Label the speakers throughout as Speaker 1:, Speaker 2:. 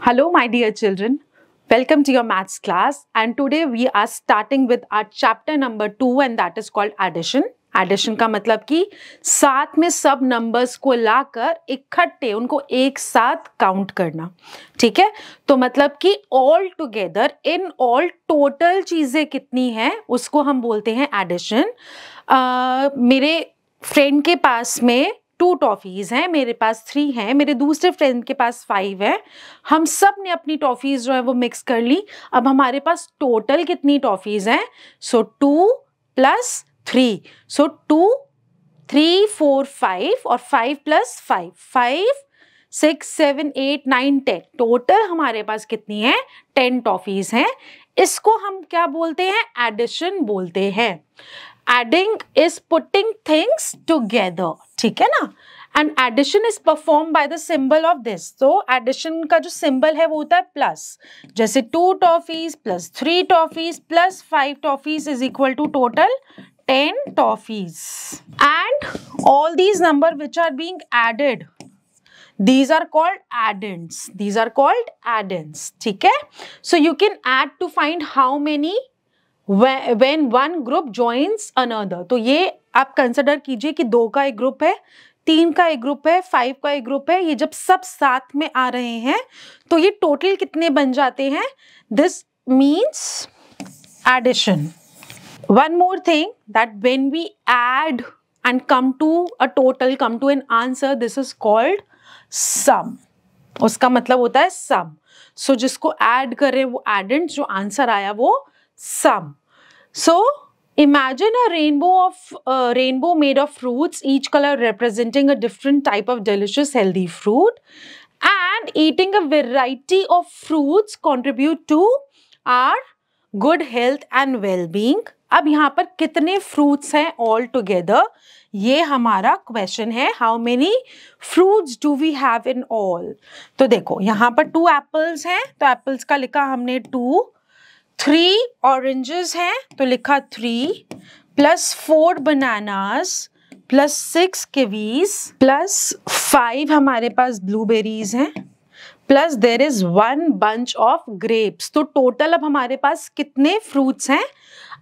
Speaker 1: Hello, my dear children. Welcome to your maths class. And today we are starting with our chapter number 2 and that is called addition. Addition का मतलब कि साथ में सब numbers को लाकर इकट्ठे उनको एक साथ काउंट करना. ठीक है, तो मतलब कि all together in all total चीजें कितनी हैं उसको हम बोलते हैं एडिशन. मेरे फ्रेंड के पास में 2 टॉफीज हैं, मेरे पास 3 हैं, मेरे दूसरे फ्रेंड के पास 5 है. हम सब ने अपनी टॉफीज जो है वो मिक्स कर ली. अब हमारे पास टोटल कितनी टॉफीज हैं? सो 2 + 3. सो 2, 3, 4, 5 और 5 + 5, 5, 6, 7, 8, 9, 10. टोटल हमारे पास कितनी है? 10 टॉफीज हैं. इसको हम क्या बोलते हैं? एडिशन बोलते हैं. Adding is putting things together. ठीक है ना? And addition is performed by the symbol of this. So addition का जो symbol है वो होता है प्लस. जैसे 2 toffees plus 3 toffees plus 5 toffees is equal to total 10 toffees. And all these number which are being added, these are called addends. These are called addends. ठीक है? So you can add to find how many when one group joins another. तो ये आप consider कीजिए कि 2 का एक group है, 3 का एक ग्रुप है, 5 का एक ग्रुप है. ये जब सब साथ में आ रहे हैं तो ये टोटल कितने बन जाते हैं? This means addition. One more thing that when we add and come to a total, come to an answer, this is called sum. उसका मतलब होता है सम. सो जिसको ऐड कर रहे हैं वो एडेंट, जो आंसर आया वो sum. So imagine a rainbow made of fruits, each color representing a different type of delicious healthy fruit, and eating a variety of fruits contribute to our good health and well-being. अब यहाँ पर कितने fruits हैं all together? ये हमारा question है. How many fruits do we have in all? तो देखो यहाँ पर 2 apples हैं, तो apples का लिखा हमने 2. 3 ऑरेंजेस हैं तो लिखा 3 plus 4 bananas plus 6 kiwis plus 5 हमारे पास ब्लूबेरीज हैं plus there is 1 bunch of grapes. तो टोटल अब हमारे पास कितने फ्रूट्स हैं?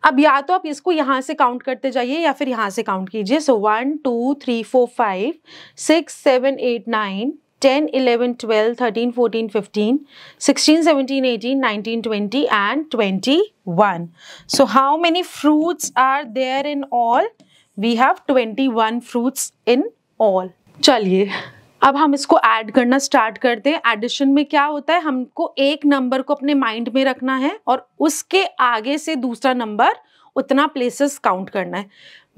Speaker 1: अब या तो आप इसको यहाँ से काउंट करते जाइए या फिर यहाँ से काउंट कीजिए. सो 1, 2, 3, 4, 5, 6, 7, 8, 9, 10, 11, 12, 13, 14, 15, 16, 17, 18, 19, 20 and 21. So how many fruits are there in all? We have 21 fruits in all. चलिए अब हम इसको ऐड करना स्टार्ट करते हैं. एडिशन में क्या होता है? हमको एक नंबर को अपने माइंड में रखना है और उसके आगे से दूसरा नंबर उतना प्लेसेस काउंट करना है.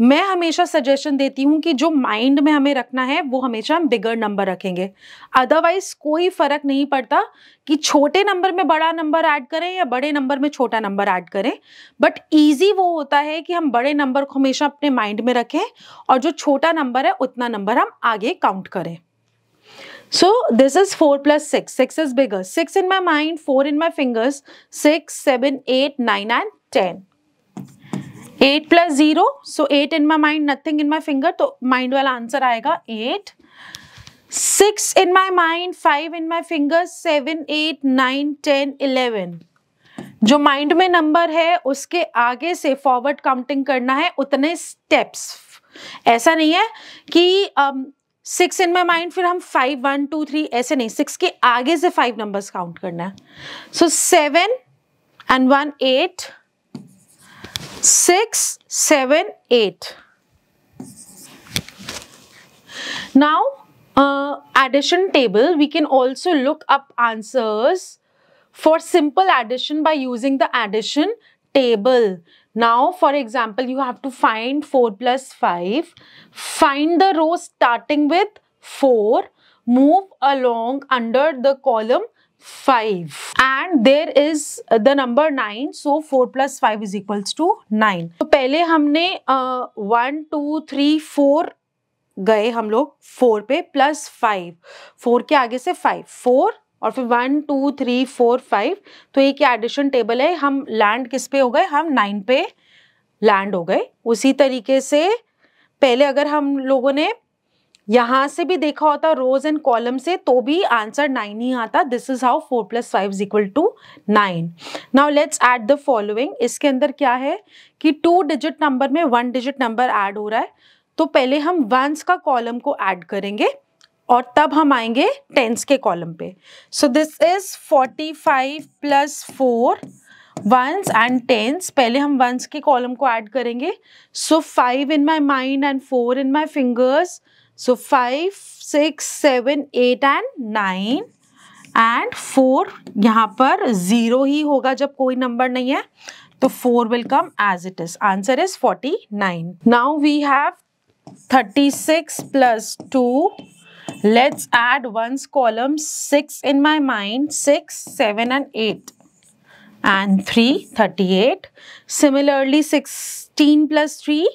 Speaker 1: मैं हमेशा सजेशन देती हूँ कि जो माइंड में हमें रखना है वो हमेशा हम बिगर नंबर रखेंगे. अदरवाइज कोई फर्क नहीं पड़ता कि छोटे नंबर में बड़ा नंबर ऐड करें या बड़े नंबर में छोटा नंबर ऐड करें. बट इजी वो होता है कि हम बड़े नंबर को हमेशा अपने माइंड में रखें और जो छोटा नंबर है उतना नंबर हम आगे काउंट करें. So this is 4 + 6. 6 is bigger. 6 in my mind, 4 in my fingers. 6, 7, 8, 9 and 10. 8 + 0, so 8 in my mind, nothing in my finger, तो mind वाला आंसर आएगा 8. 6 in my mind, 5 in my fingers, 7, 8, 9, 10, 11. जो mind में number है उसके आगे से फॉरवर्ड काउंटिंग करना है उतने स्टेप्स. ऐसा नहीं है कि 6 in my mind फिर हम 5, 1, 2, 3 ऐसे नहीं. 6 के आगे से 5 नंबर्स काउंट करना है. सो 7 and 1, 8. 6, 7, 8. Now, addition table, we can also look up answers for simple addition by using the addition table. Now, for example, you have to find 4 + 5. Find the row starting with 4. Move along under the column 5 and there is the number 9, so 4 + 5 is equals to 9. तो पहले हमने 1, 2, 3, 4 गए हम लोग 4 पे plus 5. 4 के आगे से 5, 4 और फिर 1, 2, 3, 4, 5. तो ये क्या एडिशन टेबल है? हम लैंड किस पे हो गए? हम 9 पे लैंड हो गए. उसी तरीके से पहले अगर हम लोगों ने यहां से भी देखा होता रोज एंड कॉलम से तो भी आंसर 9 ही आता. This is how 4 + 5 = 9. Now let's add the following. इसके अंदर क्या है कि 2 डिजिट नंबर में 1 डिजिट नंबर ऐड हो रहा है, तो पहले हम वंस का कॉलम को ऐड करेंगे और तब हम आएंगे टेंस के कॉलम पे. So this is 45 + 4 ones and tens. पहले हम वंस के कॉलम को ऐड करेंगे. So 5 in my mind and 4 in my fingers. So 5, 6, 7, 8 and 9 and 4. यहाँ पर 0 ही होगा जब कोई नंबर नहीं है, तो 4 will come as it is. Answer is 49. Now we have 36 + 2. Let's add ones column. 6 in my mind, 6, 7 and 8 and 3, 38. Similarly 16 + 3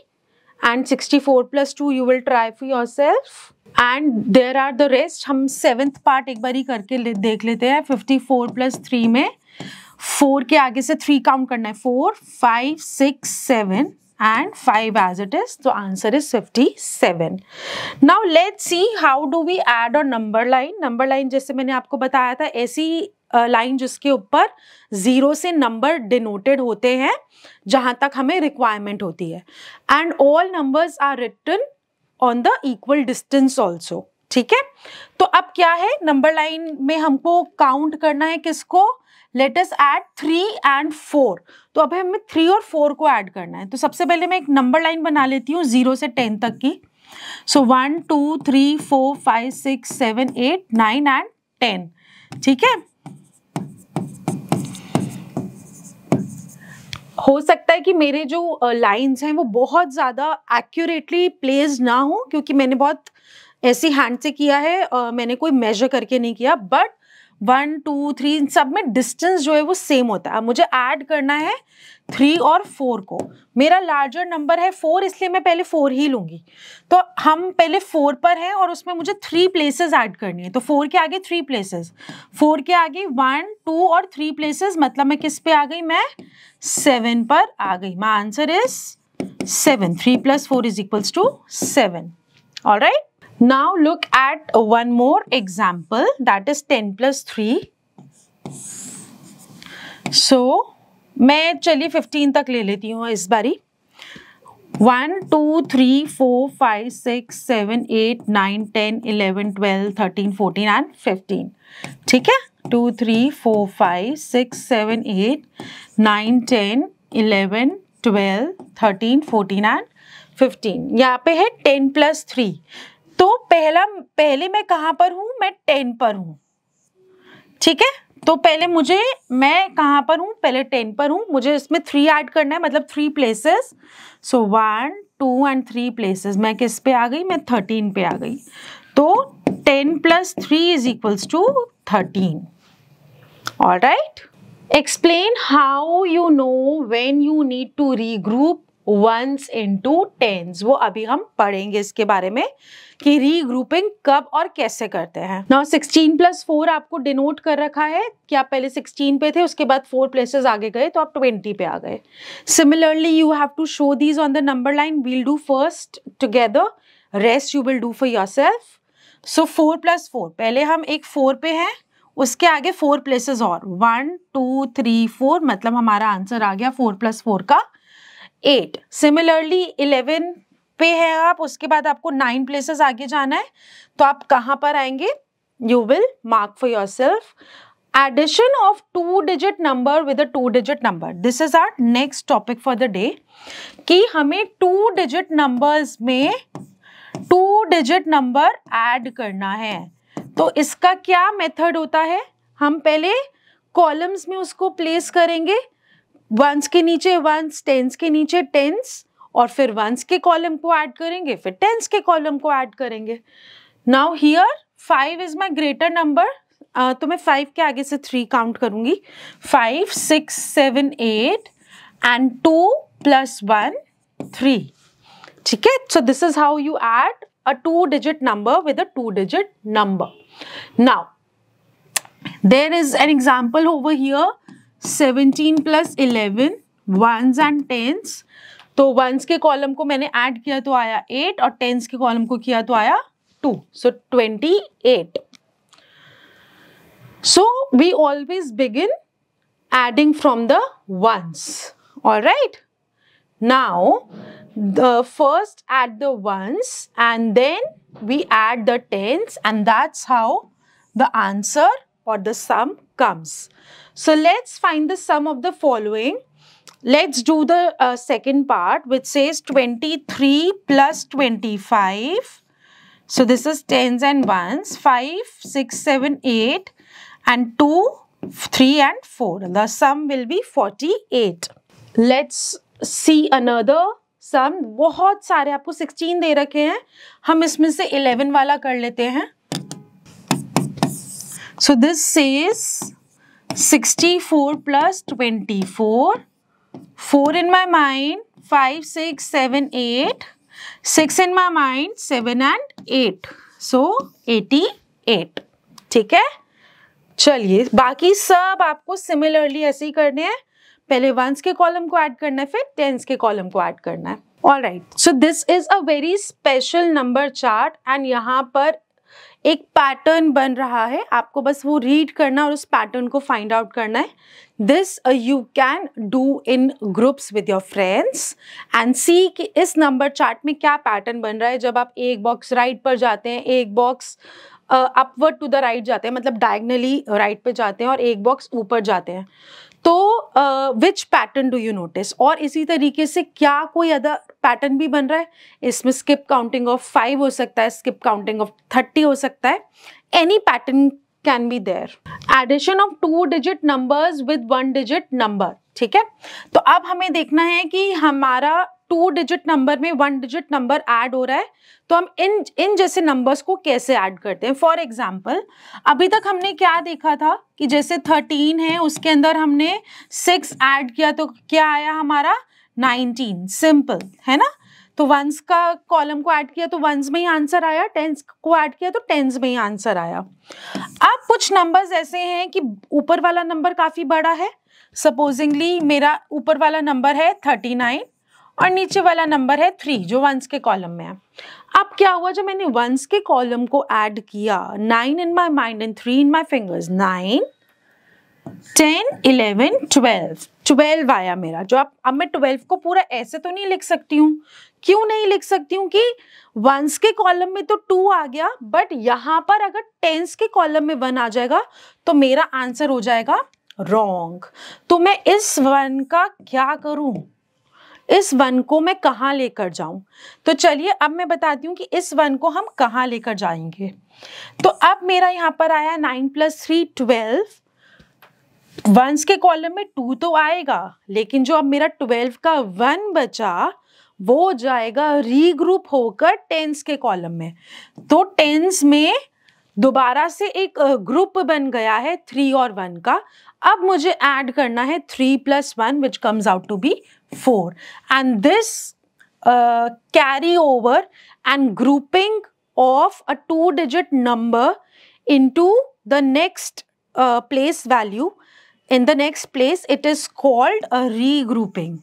Speaker 1: and 64 + 2 you will try for yourself. And there are the rest. हम 7th part एक बारी करके देख लेते हैं. 54 + 3 में 4 के आगे से 3 काउंट करना है. 4, 5, 6, 7 and 5 as it is. So answer is 57. Now let's see how do we add a number line. Number line जैसे मैंने आपको बताया था, ऐसी लाइन जिसके ऊपर 0 से नंबर डिनोटेड होते हैं जहां तक हमें रिक्वायरमेंट होती है. And all numbers are written on the equal distance also. ठीक है, तो अब क्या है, नंबर लाइन में हमको काउंट करना है किसको. Let us add 3 and 4. तो अब हमें 3 और 4 को ऐड करना है. तो सबसे पहले मैं एक नंबर लाइन बना लेती हूँ 0 से 10 तक की. सो 1, 2, 3, 4, 5, 6, 7, 8, 9 एंड 10. ठीक है, हो सकता है कि मेरे जो लाइंस हैं वो बहुत ज्यादा एक्यूरेटली प्लेस्ड ना हो, क्योंकि मैंने बहुत ऐसी हैंड से किया है, मैंने कोई मेजर करके नहीं किया. बट 1, 2, 3 सब में डिस्टेंस जो है वो सेम होता है. अब मुझे ऐड करना है 3 और 4 को. मेरा लार्जर नंबर है 4, इसलिए मैं पहले 4 ही लूंगी. तो हम पहले 4 पर हैं और उसमें मुझे 3 प्लेसेस ऐड करनी है. तो 4 के आगे 3 प्लेसेस, 4 के आगे 1, 2 और 3 प्लेसेस, मतलब मैं किस पे आ गई, मैं 7 पर आ गई. My answer is 7. 3 + 4 = 7. Alright. Now look at one more example, that is 10 + 3. So मैं चलिए 15 तक ले लेती हूँ इस बारी. 1, 2, 3, 4, 5, 6, 7, 8, 9, 10, 11, 12, 13, 14 and 15. ठीक है, 2, 3, 4, 5, 6, 7, 8, 9, 10, 11, 12, 13, 14 and 15. यहाँ पे है 10 + 3. तो पहले मैं कहाँ पर हूँ, मैं 10 पर हूँ. ठीक है, तो पहले मैं कहाँ पर हूँ, पहले 10 पर हूँ. मुझे इसमें 3 ऐड करना है, मतलब 3 प्लेसेस. So 1, 2 and 3 places. मैं किस पे आ गई, मैं 13 पे आ गई. तो 10 + 3 = 13. Alright. Explain how you know when you need to regroup ones into tens. वो अभी हम पढ़ेंगे इसके बारे में कि रीग्रुपिंग कब और कैसे करते हैं. नाउ 16 + 4 आपको डिनोट कर रखा है कि आप पहले 16 पे थे, उसके बाद 4 प्लेसेस आगे गए तो आप 20 पे आ गए. Similarly you have to show these on the number line. We'll do first together, rest you will do for yourself. So 4 + 4, पहले हम एक 4 पे हैं, उसके आगे 4 प्लेसेस और 1, 2, 3, 4, मतलब हमारा आंसर आ गया 4 + 4 का 8. सिमिलरली 11 पे है आप, उसके बाद आपको 9 प्लेसेस आगे जाना है, तो आप कहाँ पर आएंगे, you will mark for yourself. Addition of 2 digit number with a 2 digit number. This is our next topic for the day, कि हमें 2 डिजिट नंबर्स में 2 डिजिट नंबर ऐड करना है. तो इसका क्या मेथड होता है, हम पहले कॉलम्स में उसको प्लेस करेंगे. वंस के नीचे वंस, टेंस के नीचे टेंस, और फिर वंस के कॉलम को ऐड करेंगे, फिर टेंस के कॉलम को ऐड करेंगे. Now here 5 is my greater number, तो मैं 5 के आगे से 3 काउंट करूंगी. 5, 6, 7, 8 एंड 2 + 1, 3. ठीक है, सो this is how you add a 2 digit number with a 2 digit number. Now there is an example over here, 17 + 11 ones and tens. तो वंस के कॉलम को मैंने ऐड किया तो आया 8 और टेंस के कॉलम को किया तो आया 2. So 28. So we always begin adding from the ones. Alright. Now the first add the ones and then we add the tens, and that's how the answer or the sum comes. So let's find the sum of the following. Let's do the second part, which says 23 plus 25. So this is tens and ones, 5, 6, 7, 8 and 2, 3 and 4. The sum will be 48. Let's see another sum. बहुत सारे आपको 16 दे रखे हैं, हम इसमें से 11 वाला कर लेते हैं. So this says 64 plus 24. 4 in my mind, 5, 6, 7, 8. 6 in my mind, 7 and 8. So 88. ठीक है. चलिए बाकी सब आपको सिमिलरली ऐसे ही करने हैं. पहले वंस के कॉलम को ऐड करना है, फिर टेंस के कॉलम को ऐड करना है. Alright, so this is a very special number chart and यहाँ पर एक पैटर्न बन रहा है. आपको बस वो रीड करना और उस पैटर्न को फाइंड आउट करना है. This you can do in groups with your friends and see कि इस नंबर चार्ट में क्या पैटर्न बन रहा है. जब आप एक बॉक्स राइट पर जाते हैं, एक box upward to the right जाते हैं, मतलब डायगनली राइट पे जाते हैं, और एक बॉक्स ऊपर जाते हैं, तो which pattern do you notice. और इसी तरीके से क्या कोई अदर पैटर्न भी बन रहा है. इसमें स्किप काउंटिंग ऑफ 5 हो सकता है, स्किप काउंटिंग ऑफ 30 हो सकता है. Any pattern can be there. Addition of 2 digit numbers with 1 digit number. ठीक है, तो अब हमें देखना है कि हमारा 2 डिजिट नंबर में 1 डिजिट नंबर ऐड हो रहा है, तो हम इन जैसे नंबर्स को कैसे ऐड करते हैं. फॉर एग्जाम्पल, अभी तक हमने क्या देखा था कि जैसे 13 है, उसके अंदर हमने 6 ऐड किया तो क्या आया हमारा 19. सिंपल है ना. तो वंस का कॉलम को ऐड किया तो वंस में ही आंसर आया, टेंस को ऐड किया तो टेंस में ही आंसर आया. अब कुछ नंबर्स ऐसे हैं कि ऊपर वाला नंबर काफी बड़ा है. सपोजिंगली मेरा ऊपर वाला नंबर है 39 और नीचे वाला नंबर है 3 जो वंस के कॉलम में है. अब क्या हुआ, जब मैंने वंस के कॉलम को ऐड किया, 9 in my mind and 3 in my fingers, 9, 10, 11, 12 आया मेरा. जो अब मैं 12 को पूरा ऐसे तो नहीं लिख सकती हूँ. क्यों नहीं लिख सकती हूँ कि वंस के कॉलम में तो 2 आ गया, बट यहाँ पर अगर टेंस के कॉलम में 1 आ जाएगा तो मेरा आंसर हो जाएगा रॉन्ग. तो मैं इस 1 का क्या करूं, इस 1 को मैं कहाँ लेकर जाऊं. तो चलिए अब मैं बताती हूँ कि इस 1 को हम कहाँ लेकर जाएंगे. तो अब मेरा यहाँ पर आया 9 + 3 12. वंस के कॉलम में 2 तो आएगा, लेकिन जो अब मेरा 12 का 1 बचा वो जाएगा रीग्रुप होकर टेंस के कॉलम में. तो टेंस में दोबारा से एक ग्रुप बन गया है 3 और 1 का. अब मुझे ऐड करना है 3 + 1 which comes out to be 4, and this carry over and grouping of a 2-digit number into the next place value. In the next place it is called a regrouping.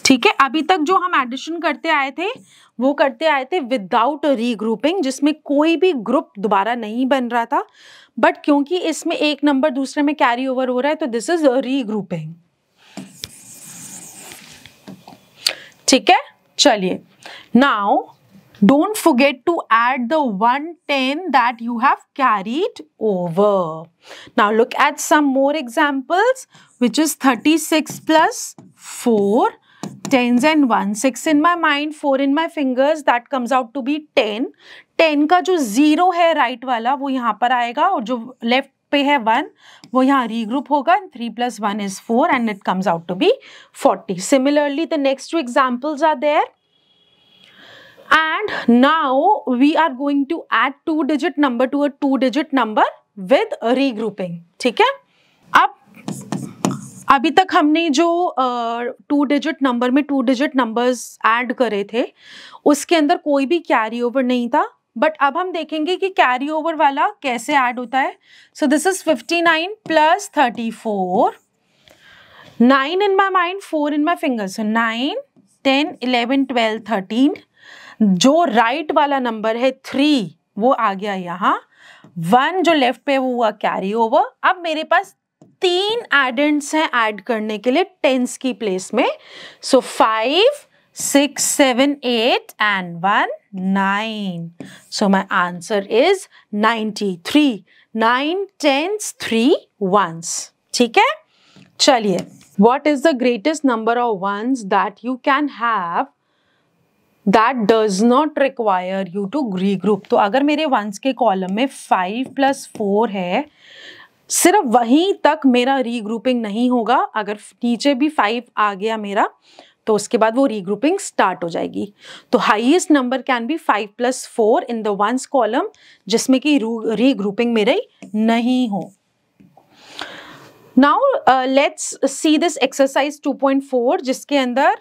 Speaker 1: ठीक है, अभी तक जो हम एडिशन करते आए थे वो करते आए थे विदाउट रीग्रुपिंग, जिसमें कोई भी ग्रुप दोबारा नहीं बन रहा था. बट क्योंकि इसमें एक नंबर दूसरे में कैरी ओवर हो रहा है तो दिस इज रीग्रुपिंग. ठीक है, चलिए now don't forget to add the 110 that you have carried over. Now look at some more examples which is 36 + 4. 10s and 1, 6 in my mind, 4 in my fingers, that comes out to be 10. 10 का जो 0 है right वाला वो यहाँ पर आएगा, और जो लेफ्ट पे है 1 वो यहाँ रीग्रुप होगा. 3 + 1 is 4 and it comes out to be 40. Similarly, the next 2 examples are there. And now we are going to add 2-digit number to a 2-digit number with regrouping. ठीक है, अब अभी तक हमने जो 2 डिजिट नंबर में 2 digit numbers add करे थे उसके अंदर कोई भी कैरी ओवर नहीं था. बट अब हम देखेंगे कि कैरी ओवर वाला कैसे ऐड होता है. सो this is 59 + 34. 9 in my mind, 4 in my fingers. So 9, 10, 11, 12, 13. जो राइट वाला नंबर है 3 वो आ गया यहाँ, 1 जो लेफ्ट पे वो हुआ कैरी ओवर। अब मेरे पास 3 एडेंड्स हैं ऐड करने के लिए टेंस की प्लेस में। सो 5, 6, 7, 8 and 1, 9. So my answer is 93. 9 10s, 3 1s. ठीक है, चलिए, what is the greatest number of ones that you can have that does not require you to regroup? तो अगर मेरे ones के कॉलम में 5 + 4 है, सिर्फ वहीं तक मेरा रीग्रुपिंग नहीं होगा। अगर नीचे भी 5 आ गया मेरा तो उसके बाद वो रीग्रुपिंग स्टार्ट हो जाएगी। तो highest number can be 5 + 4 in the ones column, जिसमें कि रीग्रुपिंग मेरे नहीं हो। Now let's see this exercise 2.4, जिसके अंदर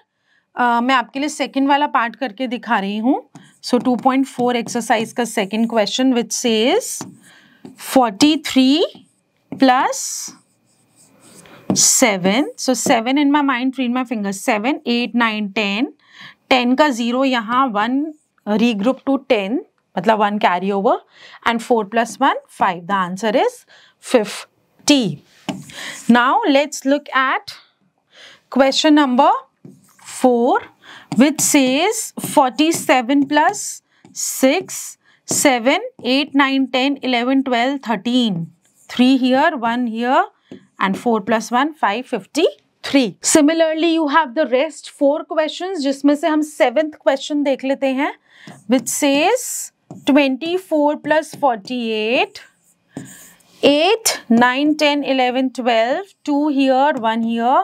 Speaker 1: मैं आपके लिए सेकंड वाला पार्ट करके दिखा रही हूँ। सो 2.4 एक्सरसाइज का second question which says 43 + 7. So 7 in my mind, read my fingers. 7, 8, 9, 10. 10 का 0 यहाँ, 1 regroup to 10, मतलब 1 carry over, and 4 + 1, 5. The answer is 50. Now let's look at question number 4, which says 47 + 6, 7, 8, 9, 10, 11, 12, 13. 3 here, 1 here, and 4 + 1, 5, 53. Similarly, you have the rest 4 questions, जिसमें से हम 7th question देख लेते हैं, which says 24 + 48, 8, 9, 10, 11, 12, 2 here, 1 here,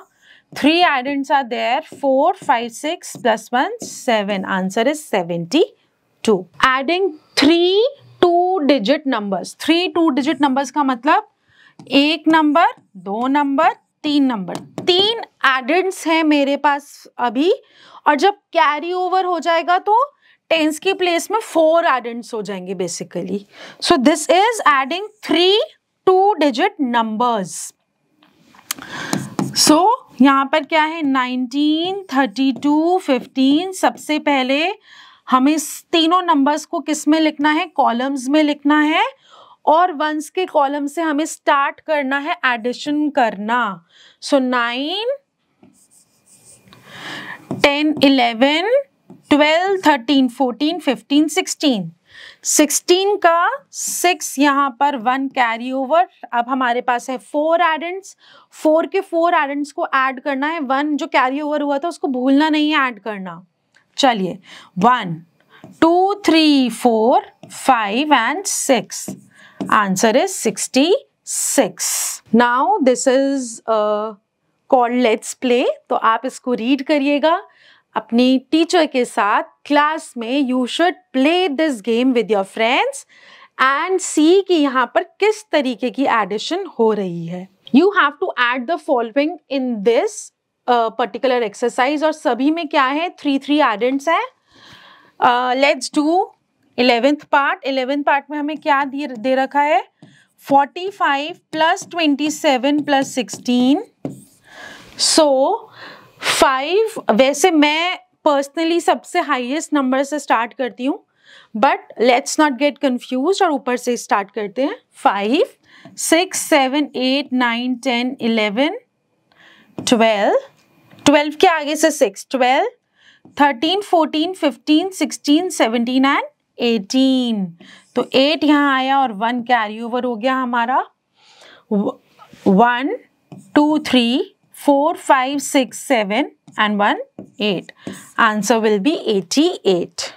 Speaker 1: 3 addends are there, 4, 5, 6 + 1, 7. Answer is 72. Adding 3 2-digit numbers. 3 2-digit numbers का मतलब 1 number, 2 number, 3 number, 3 एडेंड्स हैं मेरे पास अभी, और जब कैरी ओवर हो जाएगा तो टेंस की प्लेस में 4 एडेंड्स हो जाएंगे basically. So this is adding 3 2-digit numbers. So यहाँ पर क्या है, 19, 32, 15। सबसे पहले हमें तीनों नंबर्स को किस में लिखना है, कॉलम्स में लिखना है, और वंस के कॉलम से हमें स्टार्ट करना है एडिशन करना। सो 9, 10, 11, 12, 13, 14, 15, 16। 16 का 6 यहाँ पर 1 कैरी ओवर। अब हमारे पास है 4 एडेंड्स, 4 के 4 एडेंड्स को ऐड करना है। 1 जो कैरी ओवर हुआ था उसको भूलना नहीं है ऐड करना। चलिए, 1, 2, 3, 4, 5 and 6. Answer is 66. Now this is called Let's Play. तो आप इसको रीड करिएगा अपनी टीचर के साथ क्लास में। You should play this game with your friends and see कि यहाँ पर किस तरीके की एडिशन हो रही है। You have to add the following in this particular exercise, और सभी में क्या है, 3 एडेंड्स हैं। Let's do 11th part। 11th part में हमें क्या दे रखा है, 45 + 27 + 16। सो 5, वैसे मैं पर्सनली सबसे हाईएस्ट नंबर से स्टार्ट करती हूँ, but let's not get confuse, और ऊपर से स्टार्ट करते हैं। 5, 6, 7, 8, 9, 10, 11, 12, 12 के आगे से 6, 12, 13, 14, 15, 16, 17 and 18। तो 8 यहाँ आया और 1 कैरी ओवर हो गया हमारा। 1, 2, 3, 4, 5, 6, 7 and 1, 8। Answer will be 88।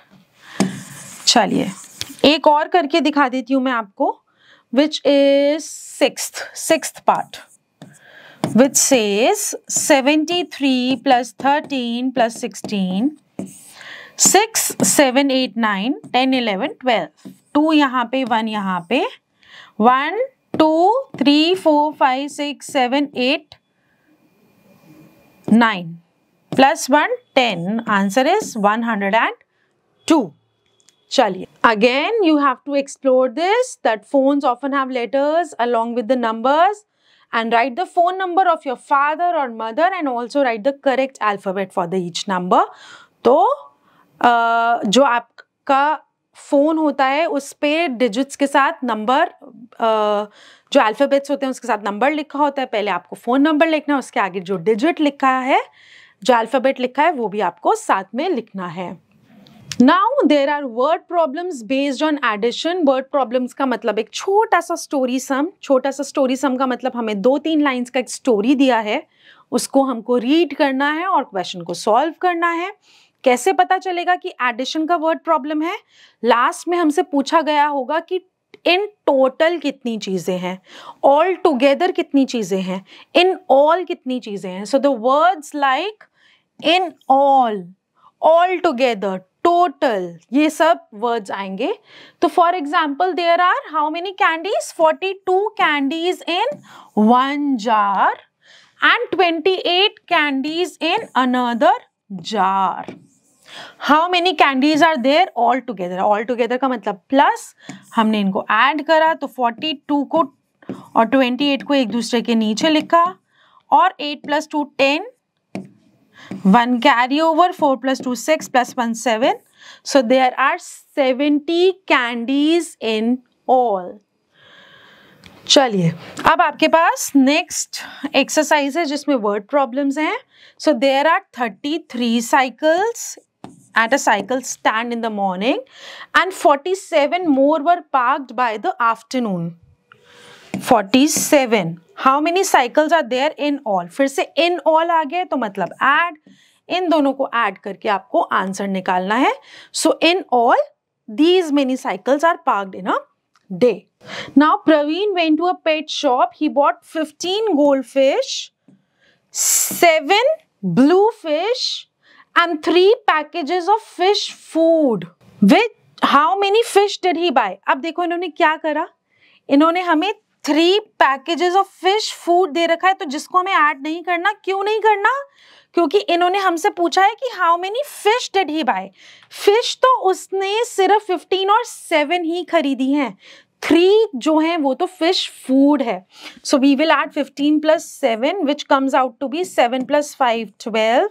Speaker 1: चलिए, एक और करके दिखा देती हूँ मैं आपको, which is sixth part, which says 73 + 13 + 16, 6, 7, 8, 9, 10, 11, 12, 2 यहाँ पे, 1 यहाँ पे, 1, 2, 3, 4, 5, 6, 7, 8, 9 + 1, 10. Answer is 102. चलिए, again you have to explore this, that phones often have letters along with the numbers, and write the phone number of your father or mother and also write the correct alphabet for the each number. तो जो आपका phone होता है उस पे digits के साथ number, जो अल्फाबेट्स होते हैं उसके साथ नंबर लिखा होता है। पहले आपको फोन नंबर लिखना है, उसके आगे जो डिजिट लिखा है, जो अल्फाबेट लिखा है वो भी आपको साथ में लिखना है। Now there are word problems based on addition. Word problems का मतलब एक छोटा सा स्टोरी सम। छोटा सा स्टोरी सम का मतलब हमें 2-3 लाइंस का एक स्टोरी दिया है, उसको हमको रीड करना है और क्वेश्चन को सॉल्व करना है। कैसे पता चलेगा कि एडिशन का वर्ड प्रॉब्लम है? लास्ट में हमसे पूछा गया होगा कि इन टोटल कितनी चीजें हैं, ऑल टुगेदर कितनी चीजें हैं, इन ऑल कितनी चीजें हैं। So the words like in all, all together, total, ये सब वर्ड्स आएंगे। तो for example there are how many candies? 42 candies in 1 jar and 28 candies in another jar. How many candies are there all together? All together का मतलब plus, हमने इनको add करा तो 42 को और 28 को एक दूसरे के नीचे लिखा, और 8 + 2 10, 1 carry over, 4 + 2 6 + 1 7. So there are 70 candies in all. चलिए अब आपके पास नेक्स्ट एक्सरसाइज है जिसमें वर्ड प्रॉब्लम्स हैं। So there are 33 cycles at a cycle stand in the morning and 47 more were parked by the afternoon. 47. How many cycles are there in all? फिर से in all आ गए तो मतलब add, इन दोनों को add करके आपको आंसर निकालना है। So in all these many cycles are parked in a day. Now Praveen went to a pet shop. He bought 15 goldfish, 7 blue fish and 3 packages of fish food. With how many fish did he buy? अब देखो इन्होंने क्या करा, इन्होंने हमें 3 packages of fish food दे रखा है, तो जिसको हमें ऐड नहीं करना। क्यों नहीं करना? क्योंकि इन्होंने हमसे पूछा है कि how many fish did he buy. Fish तो उसने सिर्फ 15 और 7 ही खरीदी हैं, 3 जो हैं वो तो फिश फूड है। So we will add 15 + 7 which comes out to be 7 + 5 12,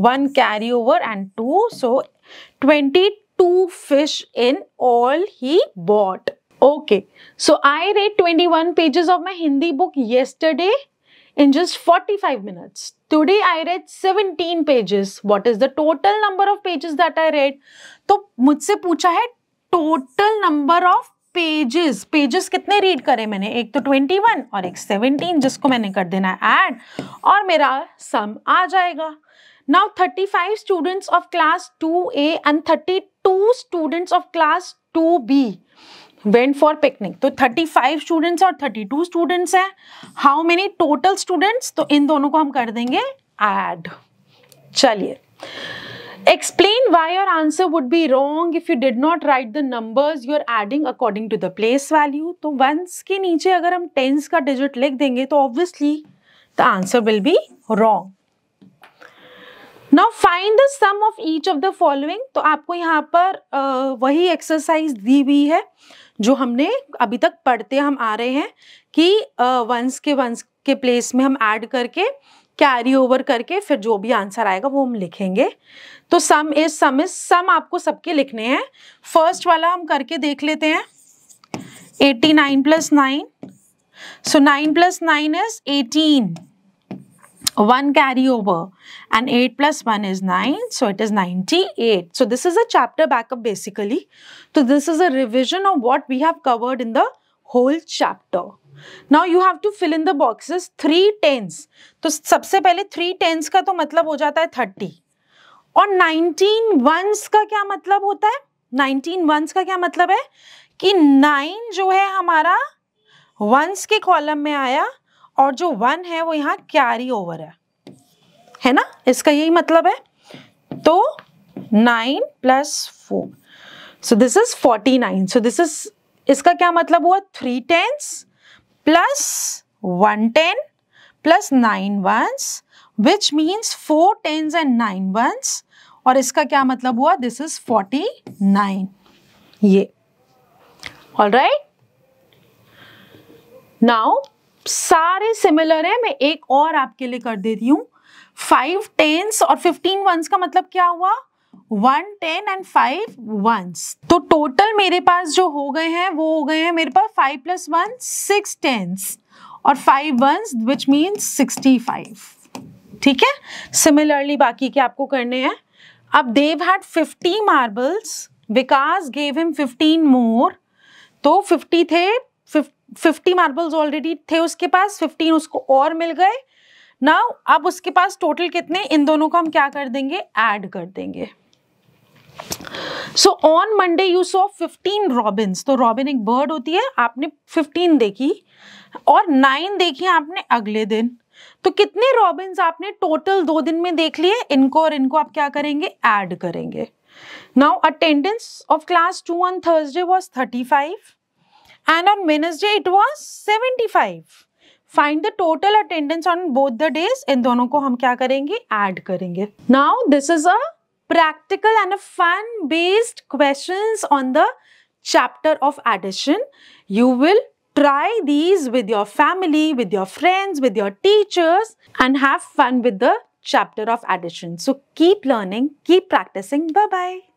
Speaker 1: 1 carry over and 2, so 22 fish in all he bought. Okay, so I read 21 pages of my Hindi book yesterday in just 45 minutes. Today I read 17 pages. What is the total number of pages that I read? तो मुझसे पूछा है total number of pages. Pages कितने read करे मैंने? एक तो 21 और एक 17, जिसको मैंने कर देना है ऐड और मेरा सम आ जाएगा. Now 35 students of class 2A and 32 students of class 2B went for picnic. तो 35 students और 32 students हैं. How many total students? तो इन दोनों को हम कर देंगे add. चलिए. Explain why your answer would be wrong if you did not write the numbers you are adding according to the place value. तो ones के नीचे अगर हम tens का digit लिख देंगे तो obviously the answer will be wrong. Now find the sum of each of the following. तो आपको यहाँ पर वही एक्सरसाइज दी हुई है जो हमने अभी तक पढ़ते हम आ रहे हैं कि वंस के प्लेस में हम ऐड करके कैरी ओवर करके फिर जो भी आंसर आएगा वो हम लिखेंगे. तो सम आपको सबके लिखने हैं. फर्स्ट वाला हम करके देख लेते हैं. 89 + 9. So 9 + 9 is 18. 1 carry over and 8 + 1 is 9, so it is 98. So this is a chapter backup basically. So this is a revision of what we have covered in the whole chapter. Now you have to fill in the boxes. 3 tens. तो सबसे पहले 3 tens का तो मतलब हो जाता है 30 और 19 ones का क्या मतलब होता है? 19 ones का क्या मतलब है कि 9 जो है हमारा ones के कॉलम में आया और जो 1 है वो यहाँ कैरी ओवर है ना, इसका यही मतलब है. तो 9 + 4, so this is 49. so this is, इसका क्या मतलब हुआ? 3 tens plus 1 10 plus 9 ones, which means 4 tens and 9 ones. और इसका क्या मतलब हुआ? This is 49. ये all right. Now सारे सिमिलर है. मैं एक और आपके लिए कर देती हूँ. 5 tens और 15 ones का मतलब क्या हुआ? 1 10 एंड 5 1s। तो टोटल मेरे पास जो हो गए हैं वो हो गए हैं मेरे पास 5 + 1 6 10s और 5 1s विच मीन्स 65। ठीक है, सिमिलरली बाकी के आपको करने हैं। अब Dev had 50 marbles, Vikas gave him 15 more, तो 50 थे, 50 मार्बल्स ऑलरेडी थे उसके पास, 15 उसको और मिल गए। नाउ अब उसके पास टोटल कितने, इन दोनों को हम क्या कर देंगे, ऐड कर देंगे। So on Monday you saw 15 Robins, तो रॉबिन एक बर्ड होती है, आपने 15 देखी और 9 देखी आपने अगले दिन, तो कितने रॉबिन्स आपने टोटल 2 दिन में देख लिए, इनको और इनको आप क्या करेंगे, ऐड करेंगे। Now attendance of class 2 on Thursday was 35 and on Wednesday it was 75. Find the total attendance on both the days. इन दोनों को हम क्या करेंगे, ऐड करेंगे। Now this is a practical and a fun based questions on the chapter of addition. You will try these with your family, with your friends, with your teachers and have fun with the chapter of addition. So keep learning, keep practicing. Bye bye.